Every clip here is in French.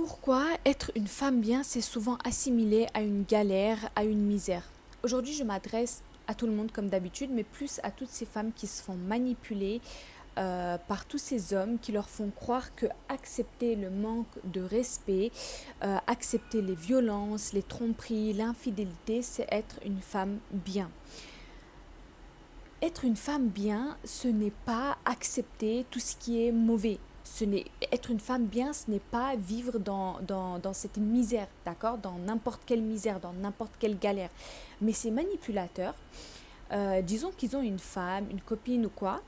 Pourquoi être une femme bien, c'est souvent assimilé à une galère, à une misère? Aujourd'hui, je m'adresse à tout le monde comme d'habitude, mais plus à toutes ces femmes qui se font manipuler par tous ces hommes qui leur font croire que accepter le manque de respect, accepter les violences, les tromperies, l'infidélité, c'est être une femme bien. Être une femme bien, ce n'est pas accepter tout ce qui est mauvais. Être une femme bien, ce n'est pas vivre dans cette misère, d'accord? Dans n'importe quelle misère, dans n'importe quelle galère. Mais ces manipulateurs, disons qu'ils ont une femme, une copine ou quoi,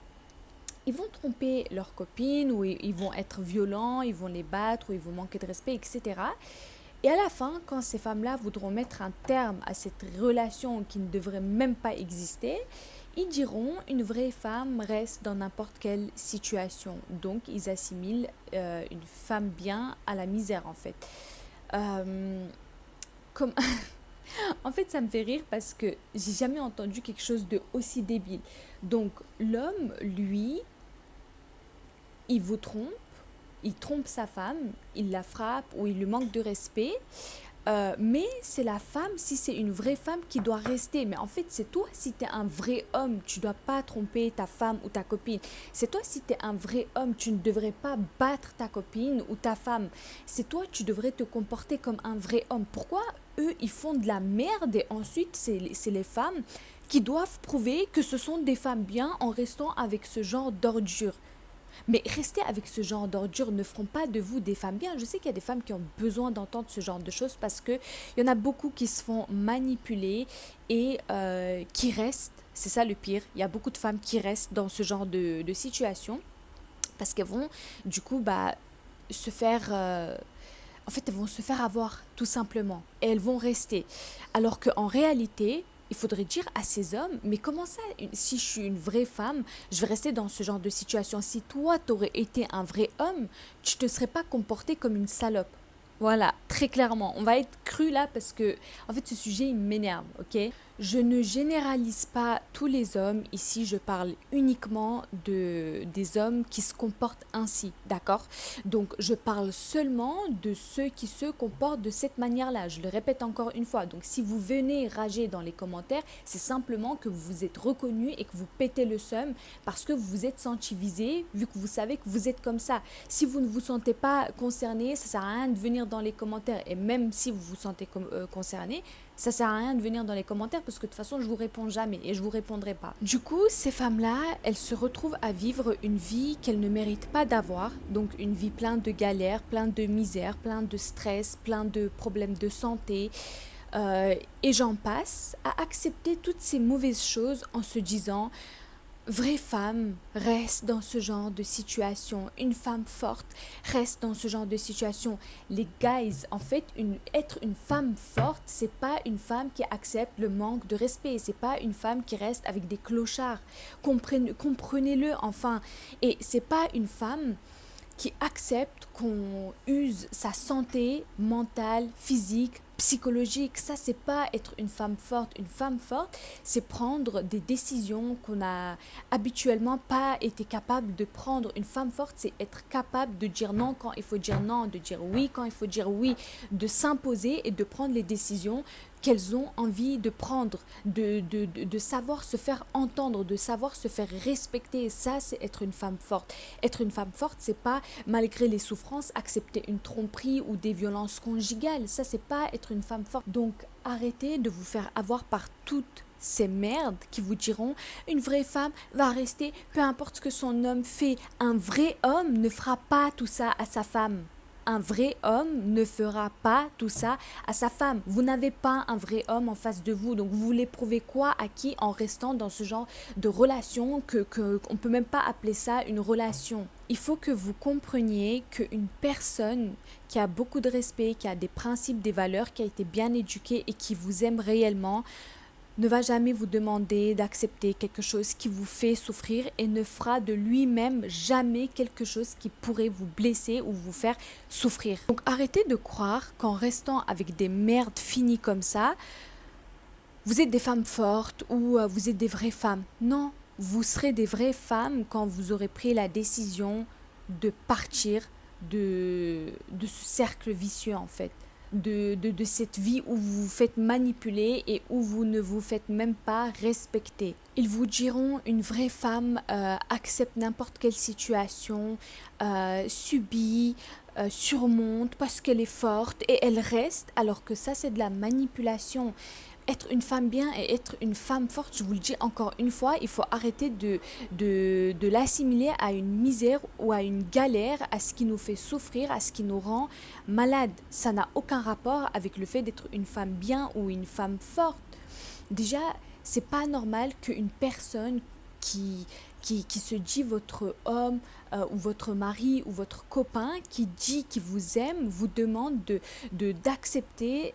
ils vont tromper leur copine ou ils vont être violents, ils vont les battre ou ils vont manquer de respect, etc. Et à la fin, quand ces femmes-là voudront mettre un terme à cette relation qui ne devrait même pas exister, ils diront une vraie femme reste dans n'importe quelle situation. Donc, ils assimilent une femme bien à la misère, en fait. Euh, comme... En fait, ça me fait rire parce que j'ai jamais entendu quelque chose de aussi débile. Donc, l'homme, lui, il vous trompe, il trompe sa femme, il la frappe ou il lui manque de respect. Mais c'est la femme, si c'est une vraie femme, qui doit rester. Mais en fait, c'est toi, si tu es un vrai homme, tu ne dois pas tromper ta femme ou ta copine. C'est toi, si tu es un vrai homme, tu ne devrais pas battre ta copine ou ta femme. C'est toi, tu devrais te comporter comme un vrai homme. Pourquoi eux, ils font de la merde et ensuite, c'est les femmes qui doivent prouver que ce sont des femmes bien en restant avec ce genre d'ordure. Mais rester avec ce genre d'ordures ne feront pas de vous des femmes bien. Je sais qu'il y a des femmes qui ont besoin d'entendre ce genre de choses parce qu'il y en a beaucoup qui se font manipuler et qui restent. C'est ça le pire. Il y a beaucoup de femmes qui restent dans ce genre de situation parce qu'elles vont du coup se faire... en fait, elles vont se faire avoir tout simplement et elles vont rester. Alors qu'en réalité, il faudrait dire à ces hommes, mais comment ça, si je suis une vraie femme, je vais rester dans ce genre de situation. Si toi, t'aurais été un vrai homme, tu te serais pas comporté comme une salope. Voilà, très clairement. On va être cru là parce que, en fait, ce sujet, il m'énerve, ok? Je ne généralise pas tous les hommes. Ici, je parle uniquement des hommes qui se comportent ainsi, d'accord? Donc, je parle seulement de ceux qui se comportent de cette manière-là. Je le répète encore une fois. Donc, si vous venez rager dans les commentaires, c'est simplement que vous vous êtes reconnu et que vous pétez le seum parce que vous vous êtes senti visé, vu que vous savez que vous êtes comme ça. Si vous ne vous sentez pas concerné, ça sert à rien de venir dans les commentaires. Et même si vous vous sentez concerné, ça sert à rien de venir dans les commentaires parce que de toute façon, je vous réponds jamais et je vous répondrai pas. Du coup, ces femmes-là, elles se retrouvent à vivre une vie qu'elles ne méritent pas d'avoir. Donc, une vie pleine de galères, pleine de misère, pleine de stress, plein de problèmes de santé. Et j'en passe à accepter toutes ces mauvaises choses en se disant vraie femme reste dans ce genre de situation. Une femme forte reste dans ce genre de situation. Les guys, en fait, être une femme forte, c'est pas une femme qui accepte le manque de respect. C'est pas une femme qui reste avec des clochards. Comprenez-le enfin. Et c'est pas une femme qui accepte qu'on use sa santé mentale, physique, psychologique. Ça, c'est pas être une femme forte. Une femme forte, c'est prendre des décisions qu'on n'a habituellement pas été capable de prendre. Une femme forte, c'est être capable de dire non quand il faut dire non, de dire oui quand il faut dire oui, de s'imposer et de prendre les décisions qu'elles ont envie de prendre, de savoir se faire entendre, de savoir se faire respecter. Ça, c'est être une femme forte. Être une femme forte, c'est pas, malgré les souffrances, accepter une tromperie ou des violences conjugales. Ça, c'est pas être une femme forte. Donc, arrêtez de vous faire avoir par toutes ces merdes qui vous diront une vraie femme va rester, peu importe ce que son homme fait. Un vrai homme ne fera pas tout ça à sa femme. Un vrai homme ne fera pas tout ça à sa femme. Vous n'avez pas un vrai homme en face de vous. Donc vous voulez prouver quoi à qui en restant dans ce genre de relation qu'on ne peut même pas appeler ça une relation. Il faut que vous compreniez qu'une personne qui a beaucoup de respect, qui a des principes, des valeurs, qui a été bien éduquée et qui vous aime réellement, ne va jamais vous demander d'accepter quelque chose qui vous fait souffrir et ne fera de lui-même jamais quelque chose qui pourrait vous blesser ou vous faire souffrir. Donc arrêtez de croire qu'en restant avec des merdes finies comme ça, vous êtes des femmes fortes ou vous êtes des vraies femmes. Non, vous serez des vraies femmes quand vous aurez pris la décision de partir de ce cercle vicieux en fait. De cette vie où vous vous faites manipuler et où vous ne vous faites même pas respecter. Ils vous diront une vraie femme accepte n'importe quelle situation, subit, surmonte parce qu'elle est forte et elle reste, alors que ça c'est de la manipulation. Être une femme bien et être une femme forte, je vous le dis encore une fois, il faut arrêter de l'assimiler à une misère ou à une galère, à ce qui nous fait souffrir, à ce qui nous rend malade. Ça n'a aucun rapport avec le fait d'être une femme bien ou une femme forte. Déjà, c'est pas normal qu'une personne qui se dit votre homme ou votre mari ou votre copain, qui dit qu'il vous aime, vous demande d'accepter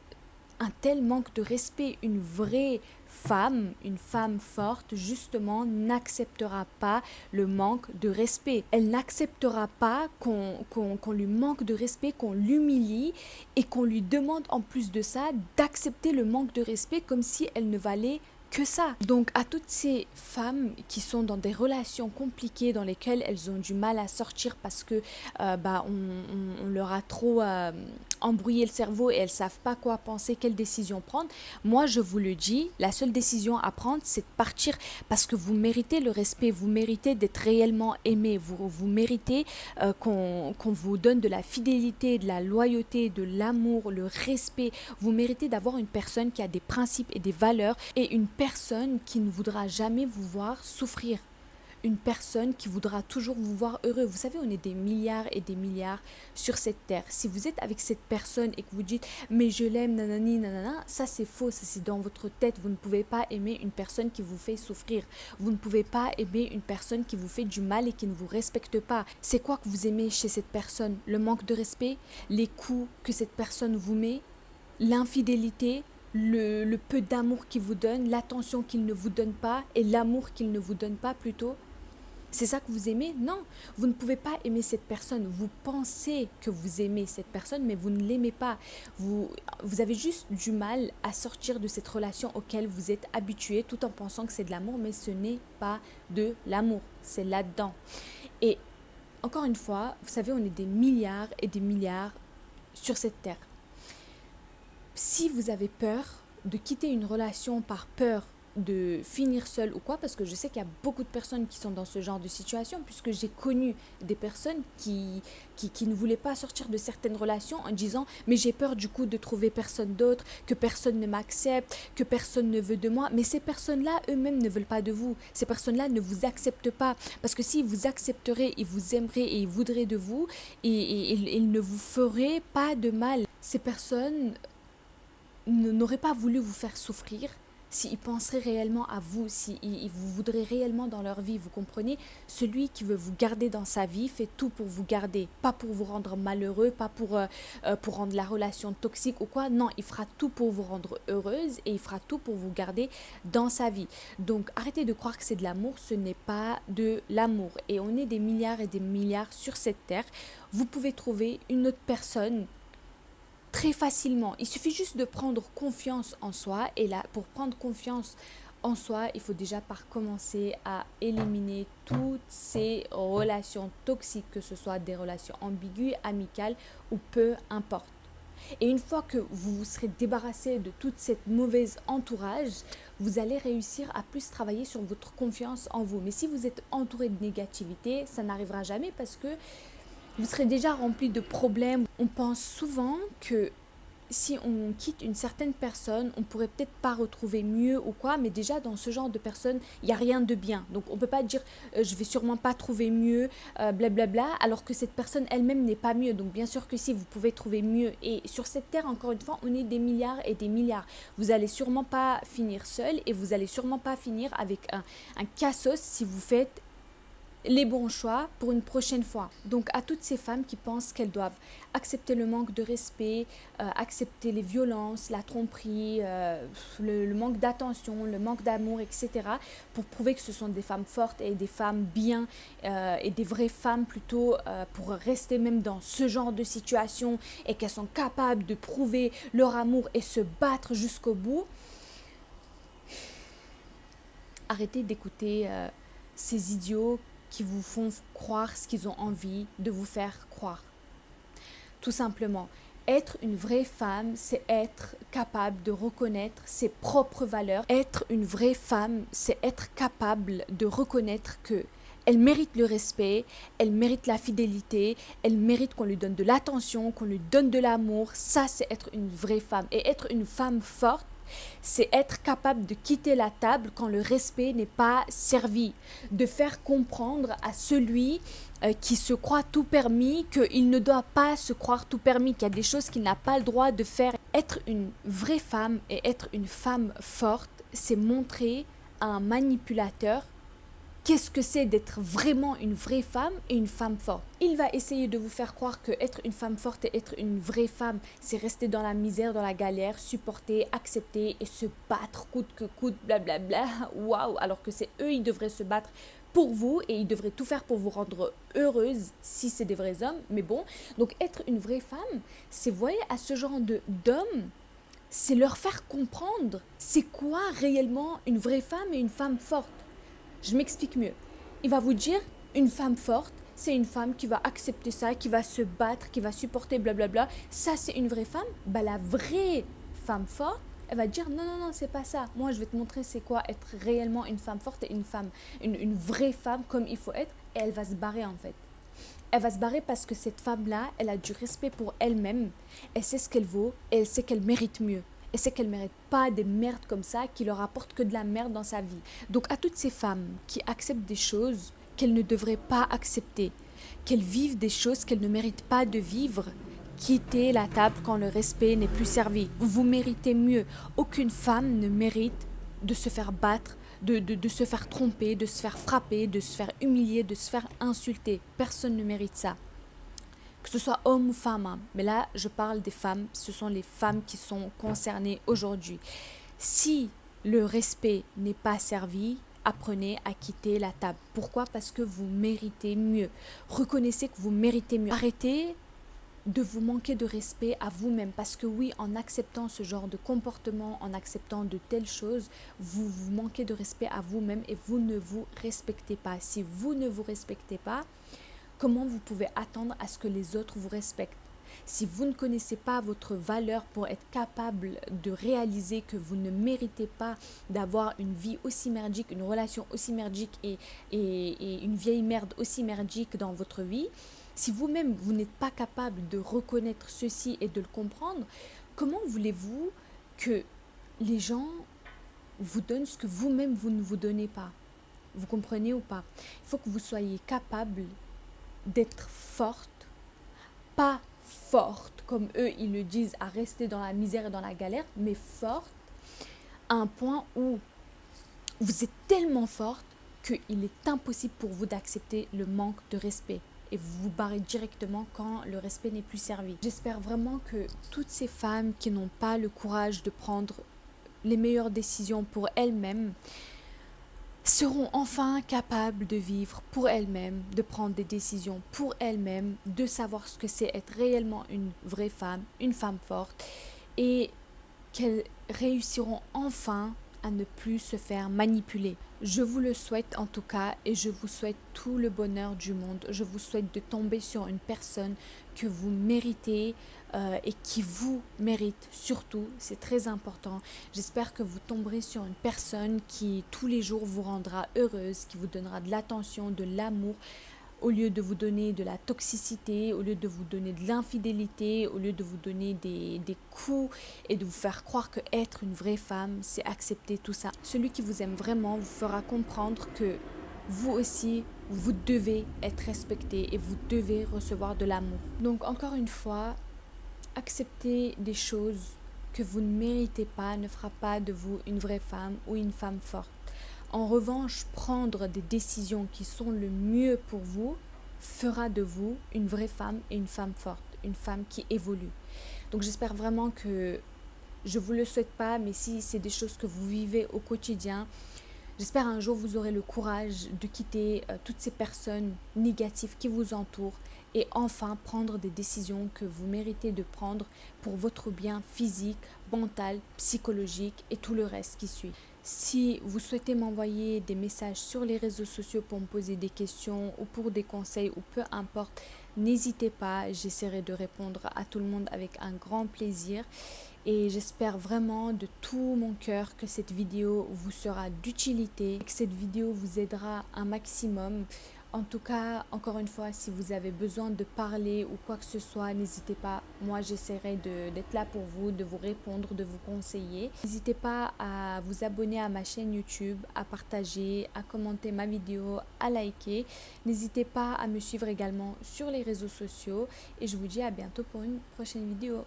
un tel manque de respect. Une vraie femme, une femme forte, justement, n'acceptera pas le manque de respect. Elle n'acceptera pas qu'on lui manque de respect, qu'on l'humilie et qu'on lui demande en plus de ça d'accepter le manque de respect comme si elle ne valait que ça. Donc à toutes ces femmes qui sont dans des relations compliquées dans lesquelles elles ont du mal à sortir parce que on leur a trop embrouillé le cerveau et elles savent pas quoi penser, quelle décision prendre. Moi je vous le dis, la seule décision à prendre c'est de partir parce que vous méritez le respect, vous méritez d'être réellement aimé, vous méritez qu'on vous donne de la fidélité, de la loyauté, de l'amour, le respect. Vous méritez d'avoir une personne qui a des principes et des valeurs et une personne qui ne voudra jamais vous voir souffrir. Une personne qui voudra toujours vous voir heureux. Vous savez, on est des milliards et des milliards sur cette terre. Si vous êtes avec cette personne et que vous dites mais je l'aime, nanani, nanana, ça c'est faux, ça c'est dans votre tête. Vous ne pouvez pas aimer une personne qui vous fait souffrir. Vous ne pouvez pas aimer une personne qui vous fait du mal et qui ne vous respecte pas. C'est quoi que vous aimez chez cette personne? Le manque de respect, les coups que cette personne vous met, l'infidélité, le peu d'amour qu'il vous donne, l'attention qu'il ne vous donne pas et l'amour qu'il ne vous donne pas plutôt. C'est ça que vous aimez? Non, vous ne pouvez pas aimer cette personne. Vous pensez que vous aimez cette personne, mais vous ne l'aimez pas. Vous avez juste du mal à sortir de cette relation auquel vous êtes habitué tout en pensant que c'est de l'amour, mais ce n'est pas de l'amour. C'est là-dedans. Et encore une fois, vous savez, on est des milliards et des milliards sur cette terre. Si vous avez peur de quitter une relation par peur de finir seul ou quoi, parce que je sais qu'il y a beaucoup de personnes qui sont dans ce genre de situation, puisque j'ai connu des personnes qui ne voulaient pas sortir de certaines relations en disant mais j'ai peur du coup de trouver personne d'autre, que personne ne m'accepte, que personne ne veut de moi. Mais ces personnes-là eux-mêmes ne veulent pas de vous, ces personnes-là ne vous acceptent pas, parce que s'ils vous accepteraient, ils vous aimeraient et ils voudraient de vous et ils ne vous feraient pas de mal. Ces personnes n'auraient pas voulu vous faire souffrir s'ils penseraient réellement à vous, s'ils vous voudraient réellement dans leur vie, vous comprenez? Celui qui veut vous garder dans sa vie fait tout pour vous garder, pas pour vous rendre malheureux, pas pour rendre la relation toxique ou quoi. Non, il fera tout pour vous rendre heureuse et il fera tout pour vous garder dans sa vie. Donc arrêtez de croire que c'est de l'amour, ce n'est pas de l'amour. Et on est des milliards et des milliards sur cette terre. Vous pouvez trouver une autre personne très facilement. Il suffit juste de prendre confiance en soi. Et là, pour prendre confiance en soi, il faut déjà par commencer à éliminer toutes ces relations toxiques, que ce soit des relations ambiguës, amicales ou peu importe. Et une fois que vous vous serez débarrassé de toute cette mauvaise entourage, vous allez réussir à plus travailler sur votre confiance en vous. Mais si vous êtes entouré de négativité, ça n'arrivera jamais parce que vous serez déjà rempli de problèmes. On pense souvent que si on quitte une certaine personne, on pourrait peut-être pas retrouver mieux ou quoi, mais déjà dans ce genre de personne, il n'y a rien de bien. Donc on peut pas dire je vais sûrement pas trouver mieux, blablabla, alors que cette personne elle-même n'est pas mieux. Donc bien sûr que si, vous pouvez trouver mieux. Et sur cette terre, encore une fois, on est des milliards et des milliards. Vous allez sûrement pas finir seul et vous allez sûrement pas finir avec un cassos si vous faites les bons choix pour une prochaine fois. Donc à toutes ces femmes qui pensent qu'elles doivent accepter le manque de respect, accepter les violences, la tromperie, le manque d'attention, le manque d'amour, etc. pour prouver que ce sont des femmes fortes et des femmes bien et des vraies femmes plutôt pour rester même dans ce genre de situation et qu'elles sont capables de prouver leur amour et se battre jusqu'au bout. Arrêtez d'écouter ces idiots qui vous font croire ce qu'ils ont envie de vous faire croire. tout simplement. Être une vraie femme, c'est être capable de reconnaître ses propres valeurs. Être une vraie femme, c'est être capable de reconnaître que elle mérite le respect, elle mérite la fidélité, elle mérite qu'on lui donne de l'attention, qu'on lui donne de l'amour. Ça, c'est être une vraie femme. Et être une femme forte, c'est être capable de quitter la table quand le respect n'est pas servi, de faire comprendre à celui qui se croit tout permis qu'il ne doit pas se croire tout permis, qu'il y a des choses qu'il n'a pas le droit de faire. Être une vraie femme et être une femme forte, c'est montrer à un manipulateur qu'est-ce que c'est d'être vraiment une vraie femme et une femme forte. Il va essayer de vous faire croire que être une femme forte et être une vraie femme, c'est rester dans la misère, dans la galère, supporter, accepter et se battre coûte que coûte, blablabla. Waouh, alors que c'est eux, ils devraient se battre pour vous et ils devraient tout faire pour vous rendre heureuse si c'est des vrais hommes. Mais bon, donc être une vraie femme, c'est, voyez, à ce genre d'hommes, c'est leur faire comprendre c'est quoi réellement une vraie femme et une femme forte. Je m'explique mieux. Il va vous dire, une femme forte, c'est une femme qui va accepter ça, qui va se battre, qui va supporter blablabla. Ça, c'est une vraie femme. Bah, la vraie femme forte, elle va dire, non, non, non, c'est pas ça. Moi, je vais te montrer c'est quoi être réellement une femme forte et une vraie femme comme il faut être. Et elle va se barrer en fait. Elle va se barrer parce que cette femme-là, elle a du respect pour elle-même. Elle sait ce qu'elle vaut et elle sait qu'elle mérite mieux. Et c'est qu'elle ne mérite pas des merdes comme ça qui leur apportent que de la merde dans sa vie. Donc à toutes ces femmes qui acceptent des choses qu'elles ne devraient pas accepter, qu'elles vivent des choses qu'elles ne méritent pas de vivre, quittez la table quand le respect n'est plus servi. Vous méritez mieux. Aucune femme ne mérite de se faire battre, de se faire tromper, de se faire frapper, de se faire humilier, de se faire insulter. Personne ne mérite ça. Que ce soit homme ou femme, hein. Mais là, je parle des femmes, ce sont les femmes qui sont concernées aujourd'hui. Si le respect n'est pas servi, apprenez à quitter la table. Pourquoi? Parce que vous méritez mieux. Reconnaissez que vous méritez mieux. Arrêtez de vous manquer de respect à vous-même. Parce que oui, en acceptant ce genre de comportement, en acceptant de telles choses, vous vous manquez de respect à vous-même et vous ne vous respectez pas. Si vous ne vous respectez pas, comment vous pouvez attendre à ce que les autres vous respectent? Si vous ne connaissez pas votre valeur pour être capable de réaliser que vous ne méritez pas d'avoir une vie aussi merdique, une relation aussi merdique et une vieille merde aussi merdique dans votre vie, si vous-même vous n'êtes pas capable de reconnaître ceci et de le comprendre, comment voulez-vous que les gens vous donnent ce que vous-même vous ne vous donnez pas? Vous comprenez ou pas? Il faut que vous soyez capable d'être forte, pas forte comme eux ils le disent, à rester dans la misère et dans la galère, mais forte à un point où vous êtes tellement forte qu'il est impossible pour vous d'accepter le manque de respect et vous vous barrez directement quand le respect n'est plus servi. J'espère vraiment que toutes ces femmes qui n'ont pas le courage de prendre les meilleures décisions pour elles-mêmes seront enfin capables de vivre pour elles-mêmes, de prendre des décisions pour elles-mêmes, de savoir ce que c'est être réellement une vraie femme, une femme forte, et qu'elles réussiront enfin à ne plus se faire manipuler. Je vous le souhaite en tout cas et je vous souhaite tout le bonheur du monde. Je vous souhaite de tomber sur une personne que vous méritez et qui vous mérite surtout, c'est très important. J'espère que vous tomberez sur une personne qui tous les jours vous rendra heureuse, qui vous donnera de l'attention, de l'amour, au lieu de vous donner de la toxicité, au lieu de vous donner de l'infidélité, au lieu de vous donner des coups et de vous faire croire que être une vraie femme, c'est accepter tout ça. Celui qui vous aime vraiment vous fera comprendre que vous aussi, vous devez être respecté et vous devez recevoir de l'amour. Donc encore une fois, accepter des choses que vous ne méritez pas ne fera pas de vous une vraie femme ou une femme forte. En revanche, prendre des décisions qui sont le mieux pour vous fera de vous une vraie femme et une femme forte, une femme qui évolue. Donc j'espère vraiment que, je ne vous le souhaite pas, mais si c'est des choses que vous vivez au quotidien, j'espère un jour vous aurez le courage de quitter toutes ces personnes négatives qui vous entourent et enfin prendre des décisions que vous méritez de prendre pour votre bien physique, mental, psychologique et tout le reste qui suit. Si vous souhaitez m'envoyer des messages sur les réseaux sociaux pour me poser des questions ou pour des conseils ou peu importe, n'hésitez pas, j'essaierai de répondre à tout le monde avec un grand plaisir. Et j'espère vraiment de tout mon cœur que cette vidéo vous sera d'utilité, que cette vidéo vous aidera un maximum. En tout cas, encore une fois, si vous avez besoin de parler ou quoi que ce soit, n'hésitez pas. Moi, j'essaierai d'être là pour vous, de vous répondre, de vous conseiller. N'hésitez pas à vous abonner à ma chaîne YouTube, à partager, à commenter ma vidéo, à liker. N'hésitez pas à me suivre également sur les réseaux sociaux. Et je vous dis à bientôt pour une prochaine vidéo.